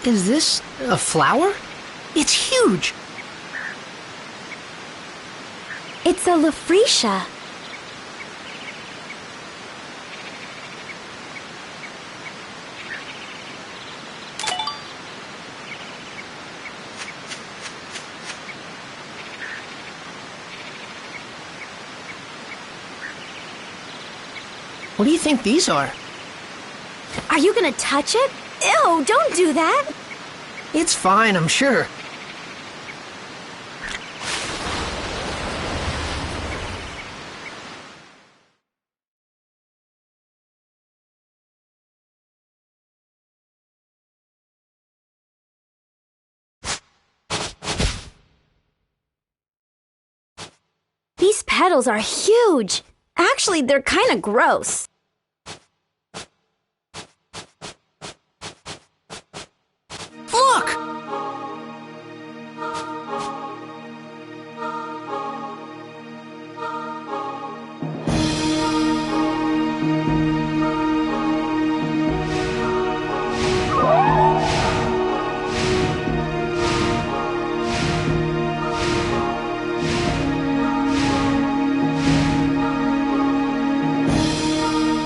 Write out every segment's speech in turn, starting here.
Is this a flower? It's huge! It's a Lafretia. What do you think these are? Are you gonna touch it? Ew, don't do that! It's fine, I'm sure. These petals are huge. Actually, they're kind of gross. Look!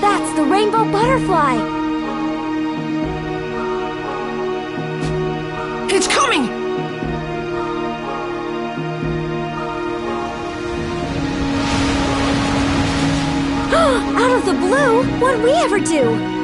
That's the rainbow butterfly. It's coming! Out of the blue? What'd we ever do?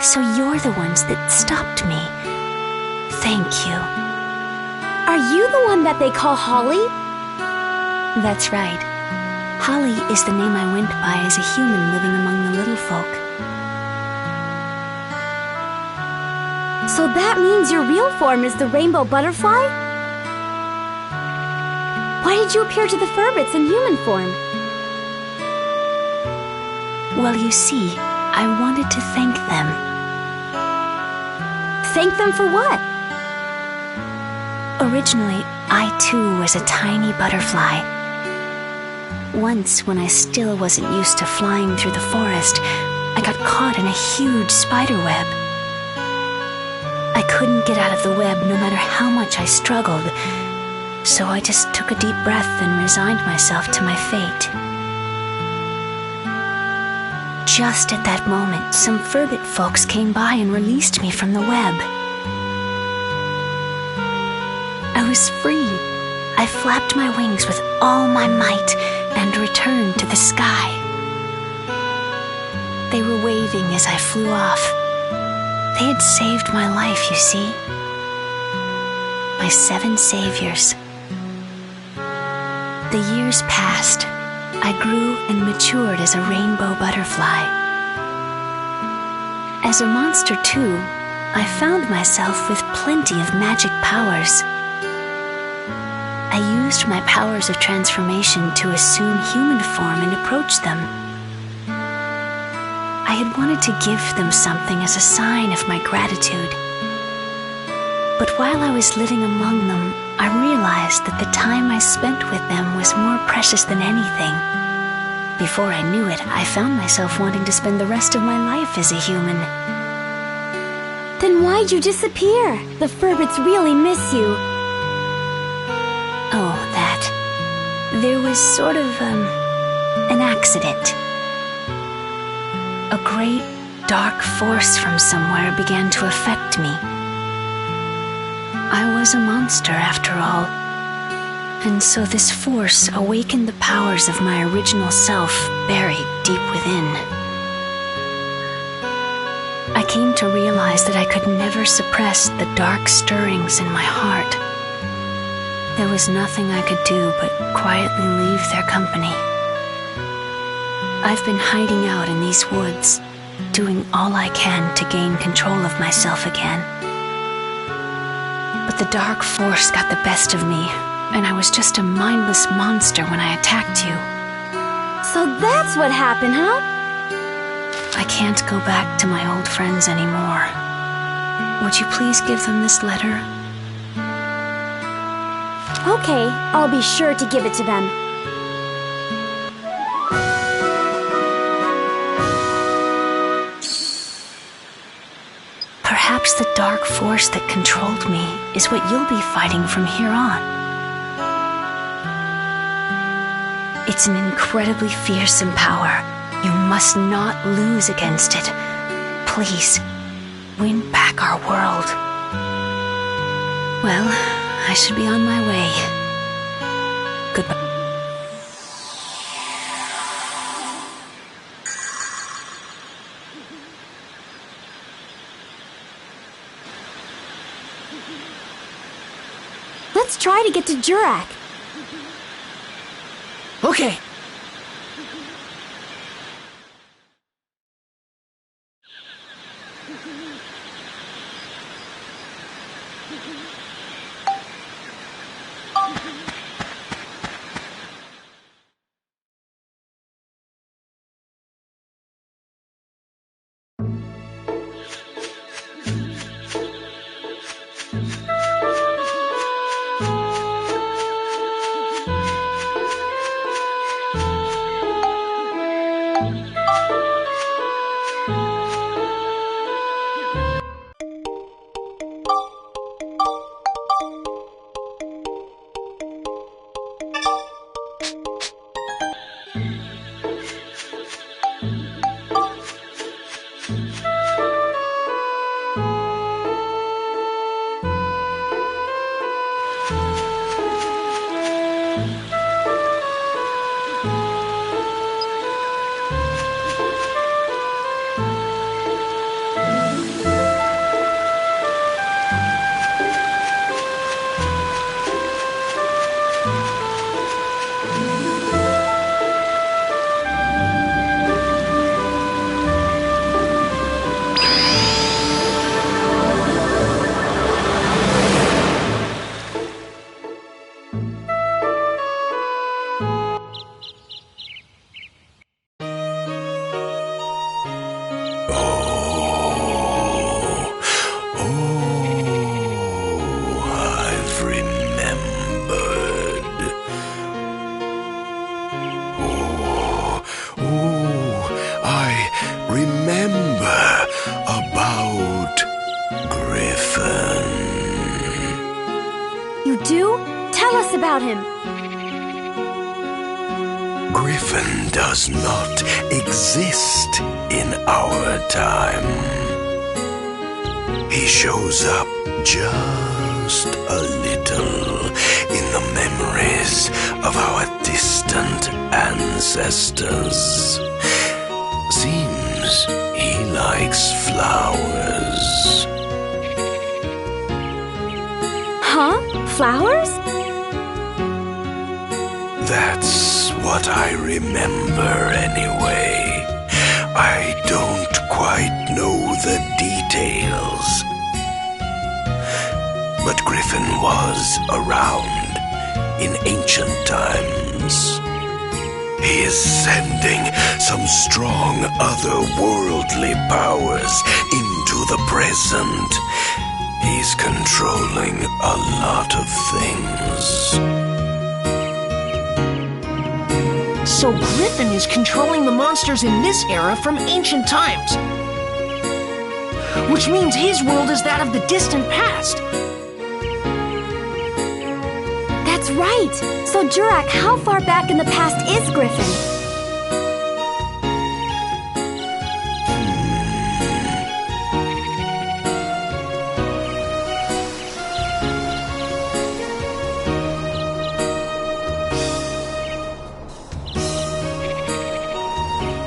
So you're the ones that stopped me. Thank you. Are you the one that they call Holly? That's right. Holly is the name I went by as a human living among the little folk. So that means your real form is the rainbow butterfly? Why did you appear to the Furbits in human form? Well, you see, I wanted to thank them. Thank them for what? Originally, I too was a tiny butterfly. Once, when I still wasn't used to flying through the forest, I got caught in a huge spider web. I couldn't get out of the web no matter how much I struggled, so I just took a deep breath and resigned myself to my fate. Just at that moment, some Furbit folks came by and released me from the web. I was free. I flapped my wings with all my might and returned to the sky. They were waving as I flew off. They had saved my life, you see. My 7 saviors. The years passed. I grew and matured as a rainbow butterfly. As a monster, too, I found myself with plenty of magic powers. I used my powers of transformation to assume human form and approach them. I had wanted to give them something as a sign of my gratitude. But while I was living among them, I realized that the time I spent with them was more precious than anything. Before I knew it, I found myself wanting to spend the rest of my life as a human. Then why'd you disappear? The Furbits really miss you. Oh, that. There was sort of, an accident. A great, dark force from somewhere began to affect me. I was a monster, after all. And so this force awakened the powers of my original self buried deep within. I came to realize that I could never suppress the dark stirrings in my heart. There was nothing I could do but quietly leave their company. I've been hiding out in these woods, doing all I can to gain control of myself again. But the dark force got the best of me, and I was just a mindless monster when I attacked you. So that's what happened, huh? I can't go back to my old friends anymore. Would you please give them this letter? Okay, I'll be sure to give it to them. Perhaps the dark force that controlled me is what you'll be fighting from here on. It's an incredibly fearsome power. You must not lose against it. Please, win back our world. Well, I should be on my way. Goodbye. Let's try to get to Jurak. Okay. do? Tell us about him. Griffin does not exist in our time. He shows up just a little in the memories of our distant ancestors. Seems he likes flowers. Huh? Flowers? That's what I remember anyway. I don't quite know the details. But Griffin was around in ancient times. He is sending some strong otherworldly powers into the present. He's controlling a lot of things. So Griffin is controlling the monsters in this era from ancient times. Which means his world is that of the distant past. That's right! So, Jurak, how far back in the past is Griffin?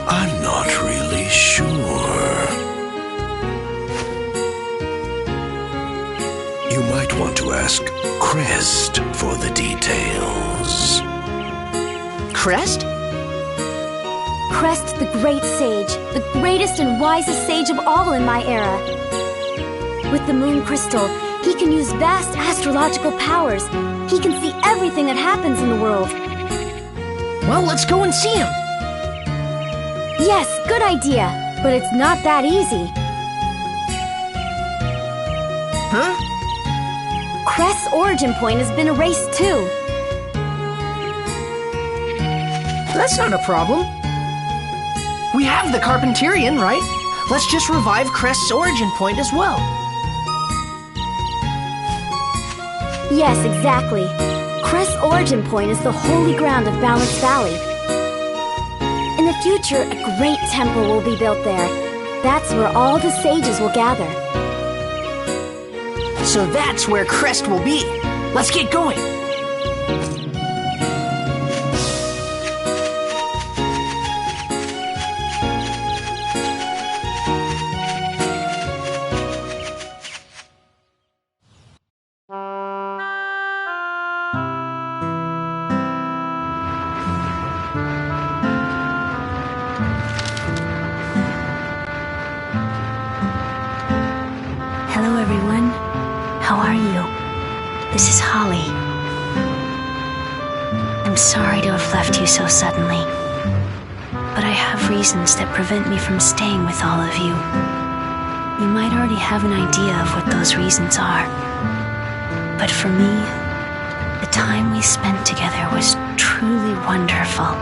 I'm not really sure. You might want to ask Crest for the details. Crest? Crest, the great sage, the greatest and wisest sage of all in my era. With the moon crystal, he can use vast astrological powers. He can see everything that happens in the world. Well, let's go and see him. Yes, good idea, but it's not that easy. Huh? Crest's origin point has been erased too. That's not a problem. We have the Carpenterian, right? Let's just revive Crest's origin point as well. Yes, exactly. Crest's origin point is the holy ground of Balance Valley. In the future, a great temple will be built there. That's where all the sages will gather. So that's where Crest will be. Let's get going. Hello, everyone. How are you? This is Holly. I'm sorry to have left you so suddenly, but I have reasons that prevent me from staying with all of you. You might already have an idea of what those reasons are, but for me, the time we spent together was truly wonderful.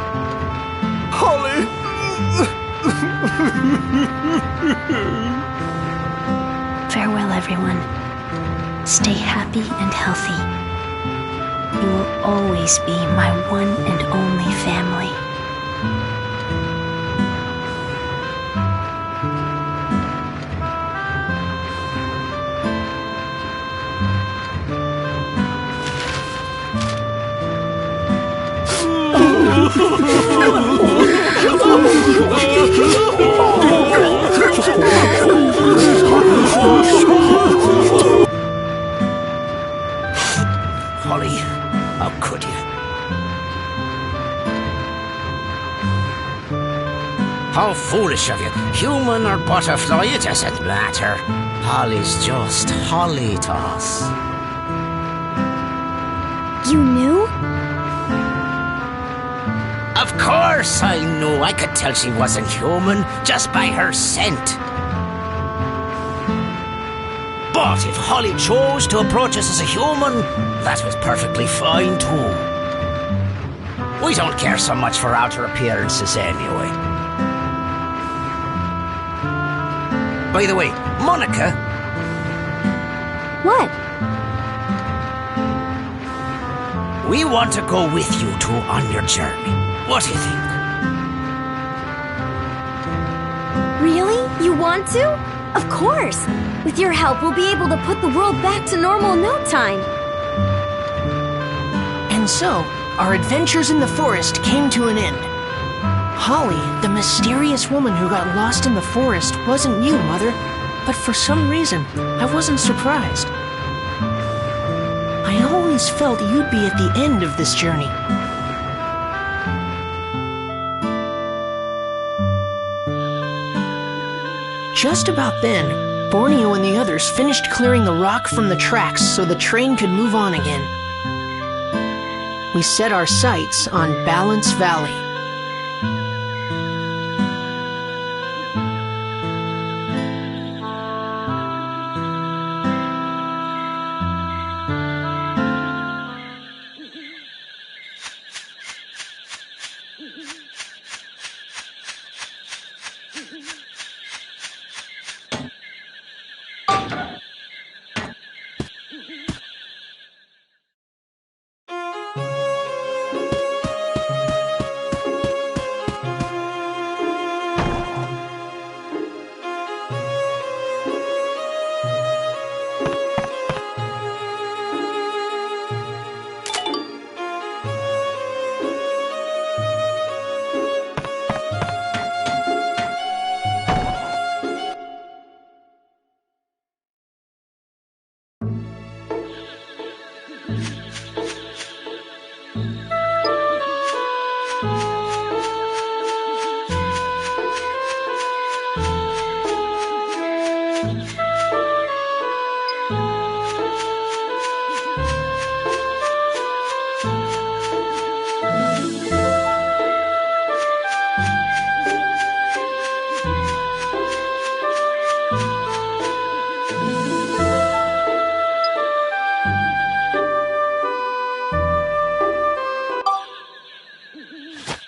Holly! Farewell, everyone. Stay happy and healthy. You will always be my one and only family. Holly, how could you? How foolish of you. Human or butterfly, it doesn't matter. Holly's just Holly to us. You knew? Of course I knew. I could tell she wasn't human just by her scent. But if Holly chose to approach us as a human, that was perfectly fine too. We don't care so much for outer appearances anyway. By the way, Monica... What? We want to go with you two on your journey. What do you think? Really? You want to? Of course! With your help, we'll be able to put the world back to normal in no time. And so, our adventures in the forest came to an end. Holly, the mysterious woman who got lost in the forest, wasn't you, Mother. But for some reason, I wasn't surprised. I always felt you'd be at the end of this journey. Just about then, Borneo and the others finished clearing the rock from the tracks so the train could move on again. We set our sights on Balance Valley.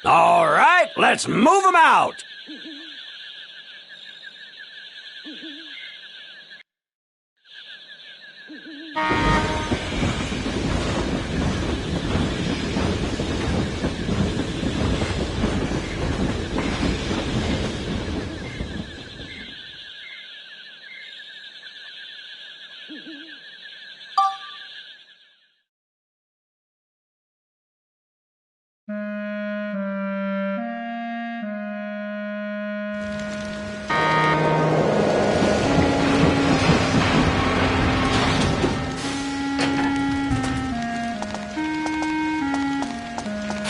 All right, let's move them out!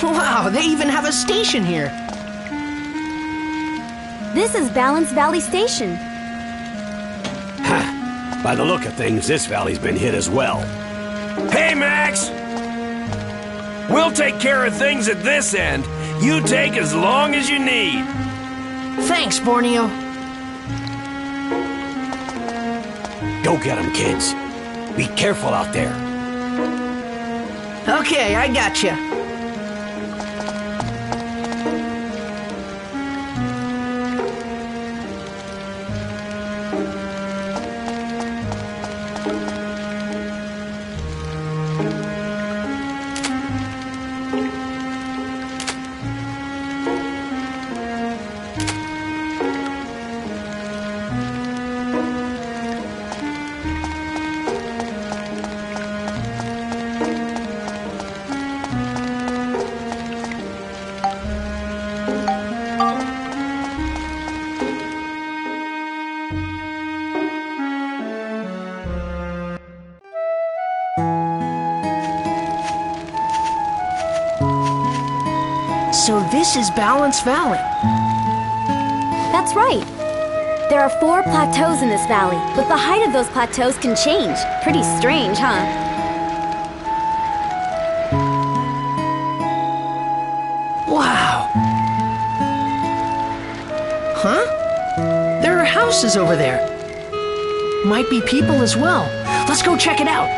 Wow, they even have a station here. This is Balance Valley Station. By the look of things, this valley's been hit as well. Hey, Max! We'll take care of things at this end. You take as long as you need. Thanks, Borneo. Go get 'em, kids. Be careful out there. Okay, I gotcha. So this is Balance Valley. That's right. There are 4 plateaus in this valley, but the height of those plateaus can change. Pretty strange, huh? Wow. Huh? There are houses over there. Might be people as well. Let's go check it out.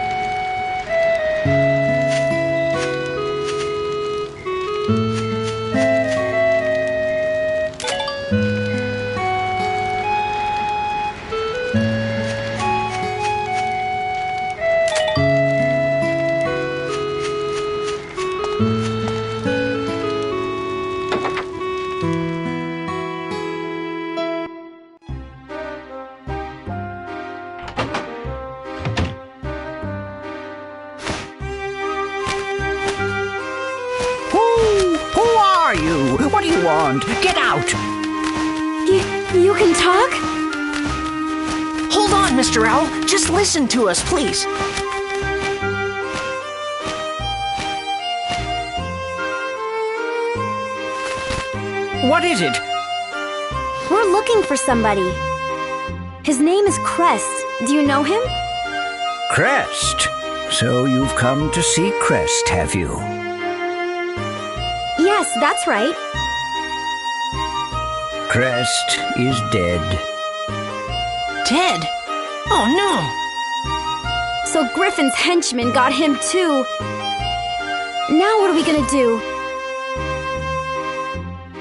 want. Get out! You can talk? Hold on, Mr. Owl. Just listen to us, please. What is it? We're looking for somebody. His name is Crest. Do you know him? Crest. So you've come to see Crest, have you? Yes, that's right. Crest is dead. Dead? Oh, no. So Griffin's henchmen got him too. Now what are we gonna do?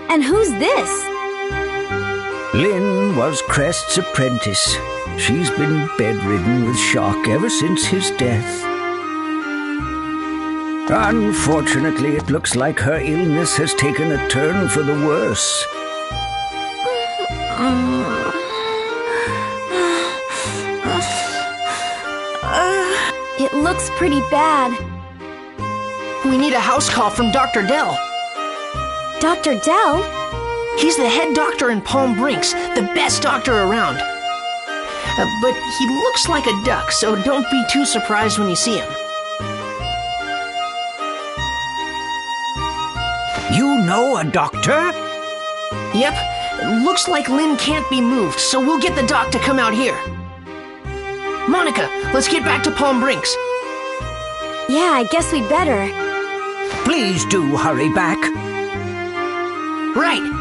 And who's this? Lynn was Crest's apprentice. She's been bedridden with shock ever since his death. Unfortunately, it looks like her illness has taken a turn for the worse. It looks pretty bad. We need a house call from Dr. Dell. Dr. Dell? He's the head doctor in Palm Brinks, the best doctor around. But he looks like a duck, so don't be too surprised when you see him. You know a doctor? Yep, it looks like Lynn can't be moved, so we'll get the doc to come out here. Monica, let's get back to Palm Brinks. Yeah, I guess we'd better. Please do hurry back. Right.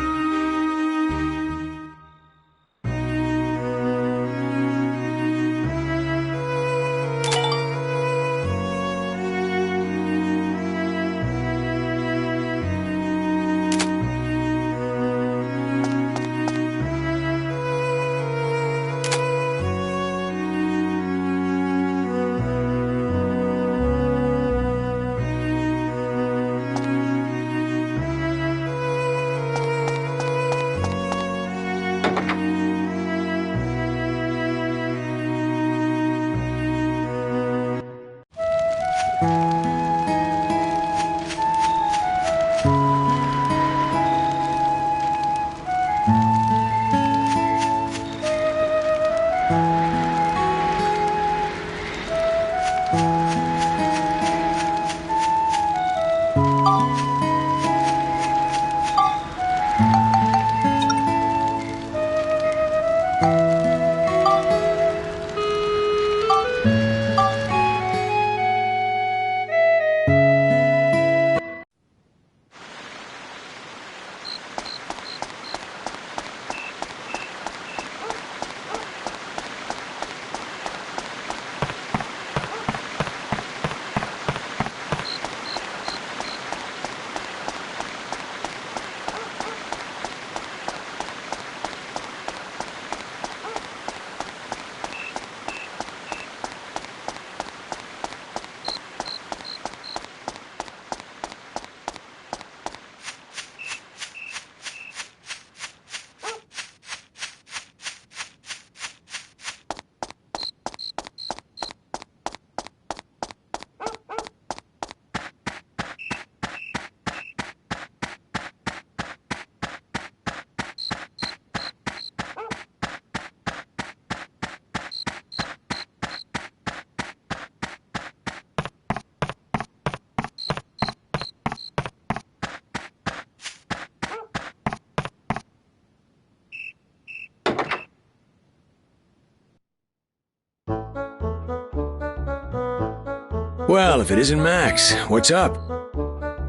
Well, if it isn't Max, what's up?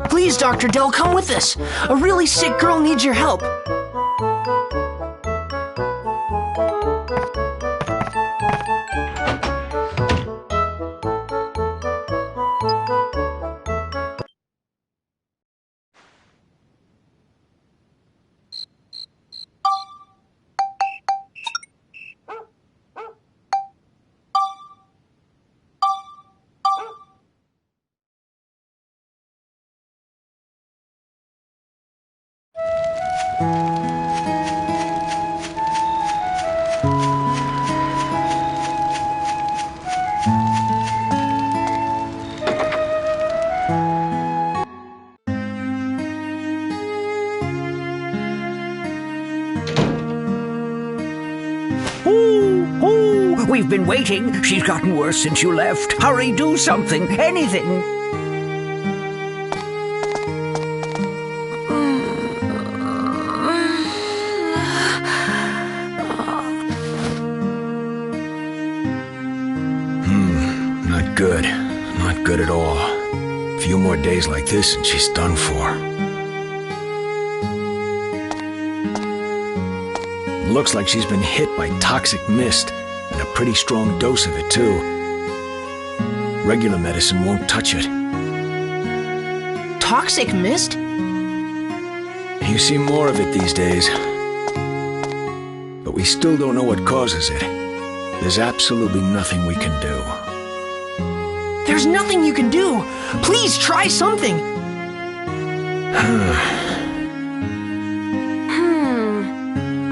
Please, Dr. Dell, come with us. A really sick girl needs your help. Ooh, we've been waiting. She's gotten worse since you left. Hurry, do something, anything. Not good. Not good at all. A few more days like this and she's done for. Looks like she's been hit by toxic mist, and a pretty strong dose of it, too. Regular medicine won't touch it. Toxic mist? You see more of it these days. But we still don't know what causes it. There's absolutely nothing we can do. There's nothing you can do. Please try something.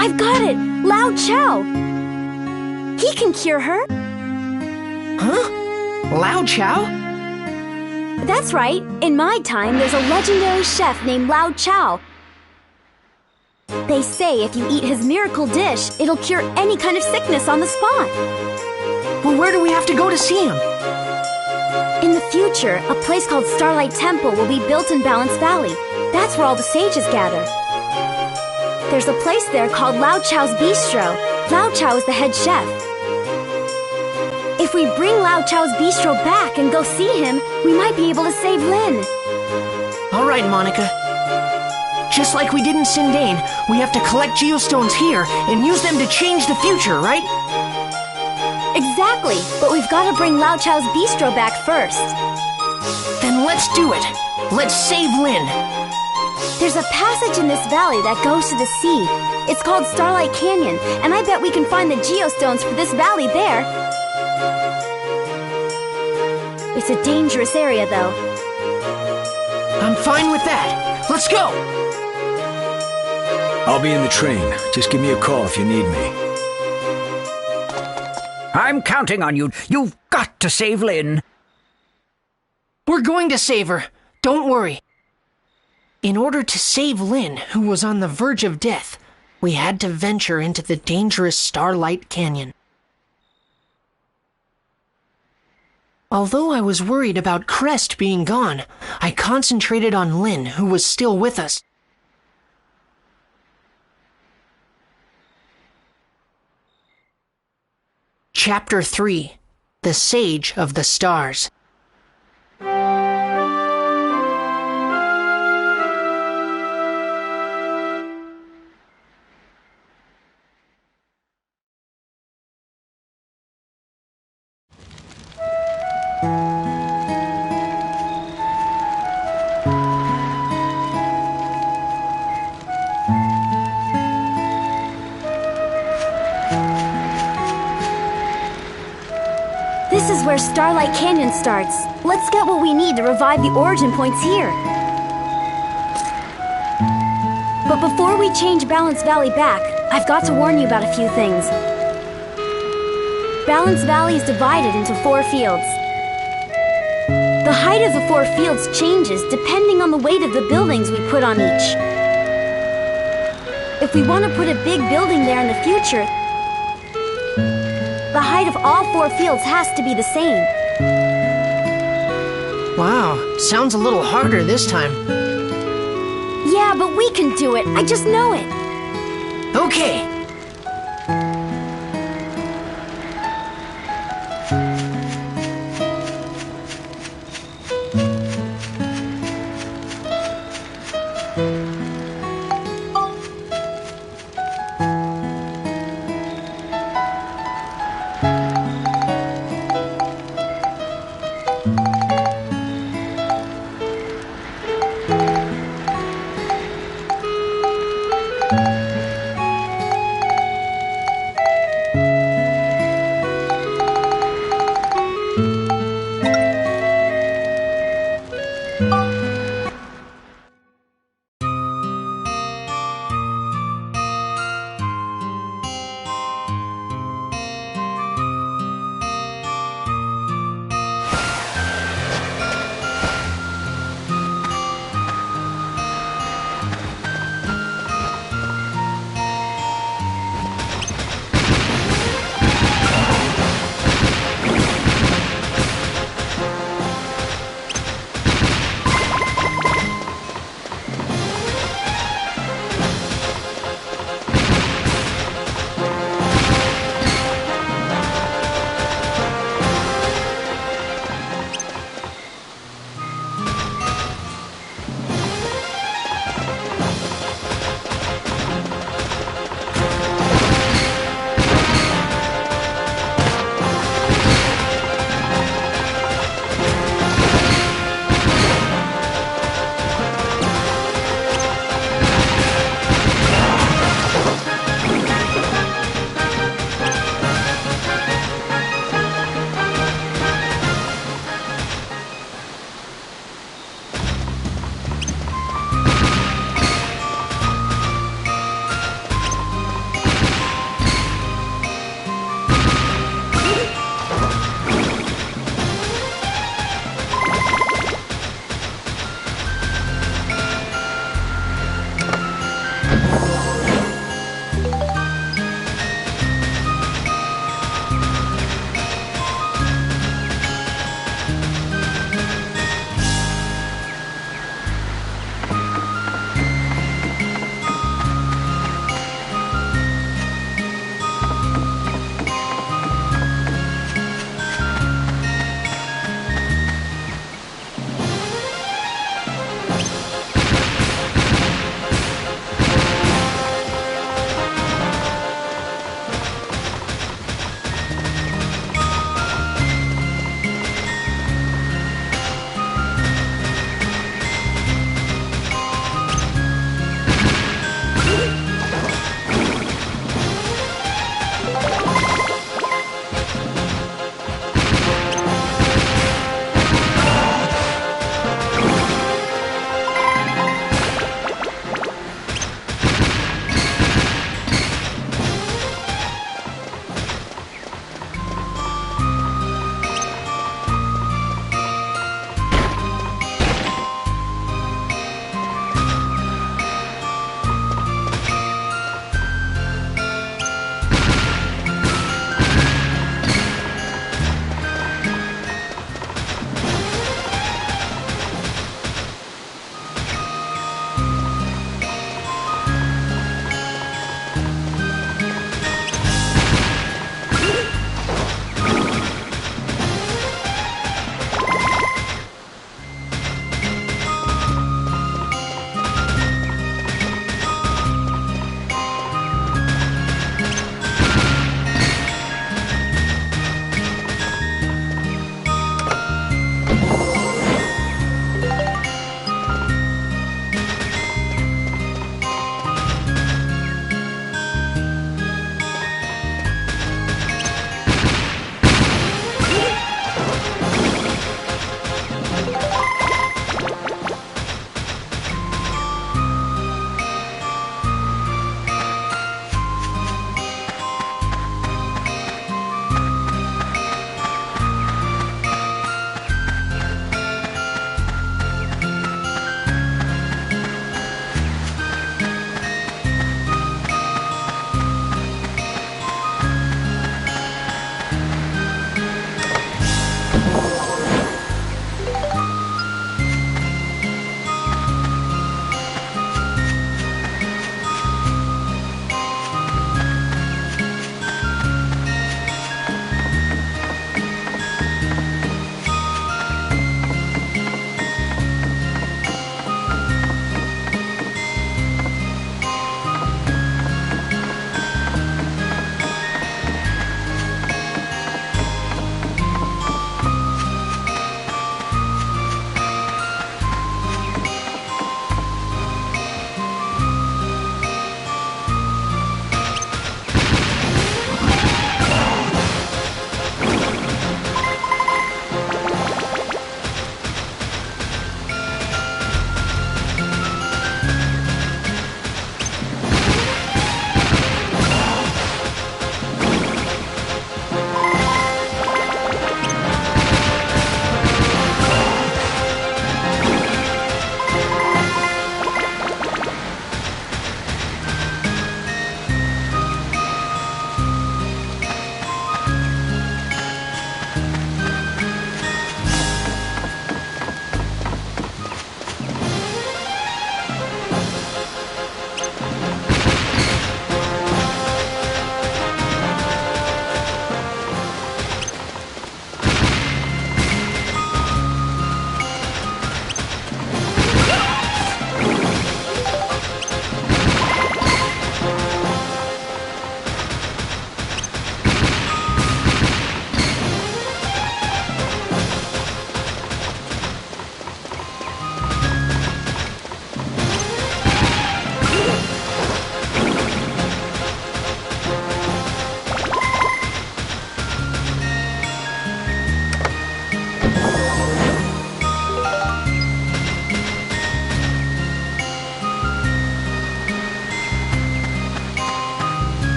I've got it! Lao Chao! He can cure her! Huh? Lao Chao? That's right. In my time, there's a legendary chef named Lao Chao. They say if you eat his miracle dish, it'll cure any kind of sickness on the spot. Well, where do we have to go to see him? In the future, a place called Starlight Temple will be built in Balance Valley. That's where all the sages gather. There's a place there called Lao Chao's Bistro. Lao Chao is the head chef. If we bring Lao Chao's Bistro back and go see him, we might be able to save Lin. All right, Monica. Just like we did in Sindane, we have to collect geostones here and use them to change the future, right? Exactly, but we've got to bring Lao Chao's Bistro back first. Then let's do it. Let's save Lin. There's a passage in this valley that goes to the sea. It's called Starlight Canyon, and I bet we can find the geostones for this valley there. It's a dangerous area, though. I'm fine with that. Let's go! I'll be in the train. Just give me a call if you need me. I'm counting on you. You've got to save Lin. We're going to save her. Don't worry. In order to save Lin, who was on the verge of death, we had to venture into the dangerous Starlight Canyon. Although I was worried about Crest being gone, I concentrated on Lin, who was still with us. Chapter 3: The Sage of the Stars. This is where Starlight Canyon starts. Let's get what we need to revive the origin points here. But before we change Balance Valley back, I've got to warn you about a few things. Balance Valley is divided into 4 fields. The height of the 4 fields changes depending on the weight of the buildings we put on each. If we want to put a big building there in the future, the height of all 4 fields has to be the same. Wow, sounds a little harder this time. Yeah, but we can do it. I just know it. Okay,